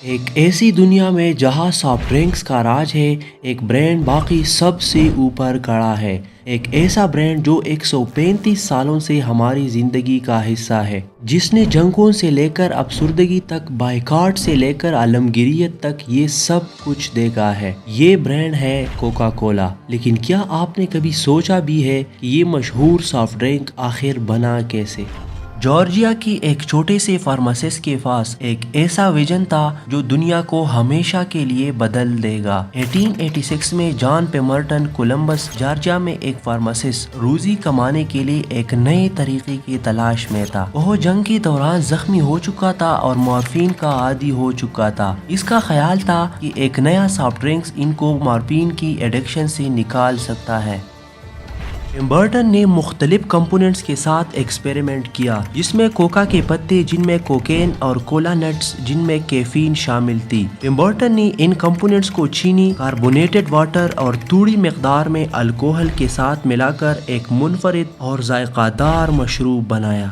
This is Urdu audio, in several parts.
ایک ایسی دنیا میں جہاں سافٹ ڈرنکس کا راج ہے، ایک برانڈ باقی سب سے اوپر کھڑا ہے۔ ایک ایسا برانڈ جو 135 سالوں سے ہماری زندگی کا حصہ ہے، جس نے جنگوں سے لے کر افسردگی تک، بائیکاٹ سے لے کر عالمگیریت تک یہ سب کچھ دیکھا ہے۔ یہ برانڈ ہے کوکا کولا۔ لیکن کیا آپ نے کبھی سوچا بھی ہے کہ یہ مشہور سافٹ ڈرنک آخر بنا کیسے؟ جارجیا کی ایک چھوٹے سے فارماسسٹ کے پاس ایک ایسا ویژن تھا جو دنیا کو ہمیشہ کے لیے بدل دے گا۔ 1886 میں جان پیمرٹن کولمبس جارجیا میں ایک فارماسسٹ روزی کمانے کے لیے ایک نئے طریقے کی تلاش میں تھا۔ وہ جنگ کے دوران زخمی ہو چکا تھا اور مورفین کا عادی ہو چکا تھا۔ اس کا خیال تھا کہ ایک نیا سافٹ ڈرنکس ان کو مورفین کی ایڈکشن سے نکال سکتا ہے۔ پیمبرٹن نے مختلف کمپوننٹس کے ساتھ ایکسپیریمنٹ کیا، جس میں کوکا کے پتے جن میں کوکین اور کولا نٹس جن میں کیفین شامل تھی۔ پیمبرٹن نے ان کمپوننٹس کو چینی، کاربونیٹڈ واٹر اور تھوڑی مقدار میں الکوہل کے ساتھ ملا کر ایک منفرد اور ذائقہ دار مشروب بنایا۔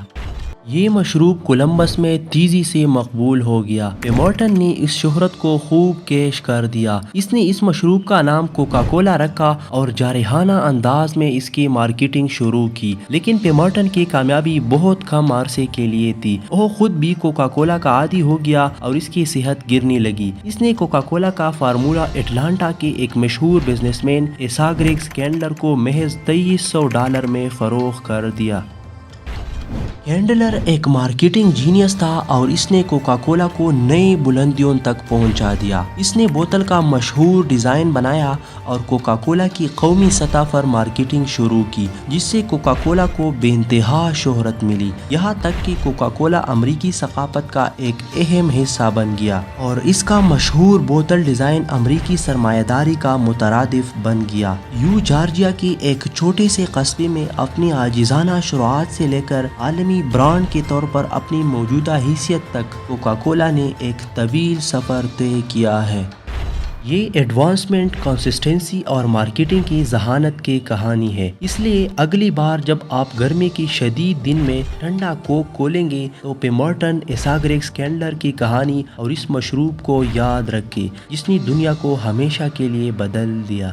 یہ مشروب کولمبس میں تیزی سے مقبول ہو گیا۔ پیمبرٹن نے اس شہرت کو خوب کیش کر دیا۔ اس نے اس مشروب کا نام کوکا کولا رکھا اور جارحانہ انداز میں اس کی مارکیٹنگ شروع کی۔ لیکن پیمبرٹن کی کامیابی بہت کم عرصے کے لیے تھی۔ وہ خود بھی کوکا کولا کا عادی ہو گیا اور اس کی صحت گرنے لگی۔ اس نے کوکا کولا کا فارمولہ اٹلانٹا کے ایک مشہور بزنس مین ایساگریگز کینڈلر کو محض $2300 میں فروخت کر دیا۔ کینڈلر ایک مارکیٹنگ جینیس تھا اور اس نے کوکا کولا کو نئی بلندیوں تک پہنچا دیا۔ اس نے بوتل کا مشہور ڈیزائن بنایا اور کوکا کولا کی قومی سطح پر مارکیٹنگ شروع کی، جس سے کوکا کولا کو بے انتہا شہرت ملی، یہاں تک کہ کوکا کولا امریکی ثقافت کا ایک اہم حصہ بن گیا اور اس کا مشہور بوتل ڈیزائن امریکی سرمایہ داری کا مترادف بن گیا۔ جارجیا کی ایک چھوٹے سے قصبے میں اپنی عاجزانہ شروعات سے لے کر عالمی برانڈ کے طور پر اپنی موجودہ حیثیت تک، کوکا کولا نے ایک طویل سفر طے کیا ہے۔ یہ ایڈوانسمنٹ، کنسسٹنسی اور مارکیٹنگ کی ذہانت کی کہانی ہے۔ اس لیے اگلی بار جب آپ گرمی کی شدید دن میں ٹھنڈا کوک کھولیں گے تو پیمبرٹن ایساگریگز کینڈلر کی کہانی اور اس مشروب کو یاد رکھیں جس نے دنیا کو ہمیشہ کے لیے بدل دیا۔